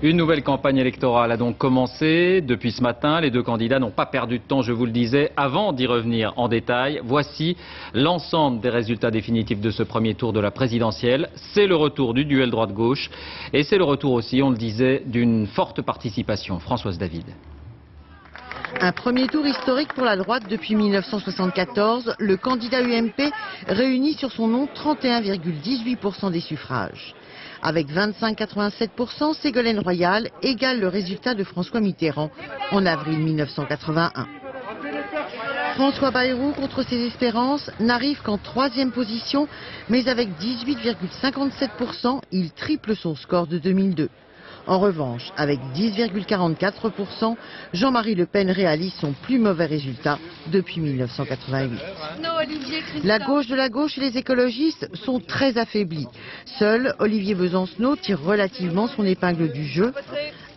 Une nouvelle campagne électorale a donc commencé depuis ce matin. Les deux candidats n'ont pas perdu de temps, je vous le disais. Avant d'y revenir en détail, voici l'ensemble des résultats définitifs de ce premier tour de la présidentielle. C'est le retour du duel droite-gauche et c'est le retour aussi, on le disait, d'une forte participation. Françoise David. Un premier tour historique pour la droite depuis 1974. Le candidat UMP réunit sur son nom 31,18% des suffrages. Avec 25,87%, Ségolène Royal égale le résultat de François Mitterrand en avril 1981. François Bayrou, contre ses espérances, n'arrive qu'en troisième position, mais avec 18,57%, il triple son score de 2002. En revanche, avec 10,44%, Jean-Marie Le Pen réalise son plus mauvais résultat depuis 1988. La gauche et les écologistes sont très affaiblis. Seul Olivier Besancenot tire relativement son épingle du jeu.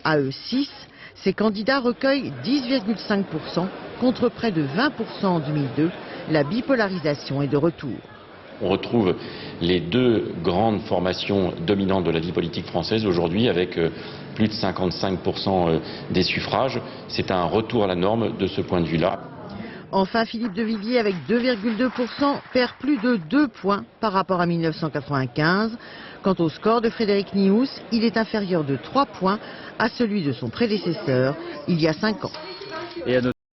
À eux 6, ces candidats recueillent 10,5% contre près de 20% en 2002. La bipolarisation est de retour. On retrouve les deux grandes formations dominantes de la vie politique française aujourd'hui avec plus de 55% des suffrages. C'est un retour à la norme de ce point de vue-là. Enfin, Philippe de Villiers, avec 2,2%, perd plus de 2 points par rapport à 1995. Quant au score de Frédéric Nious, il est inférieur de 3 points à celui de son prédécesseur il y a 5 ans.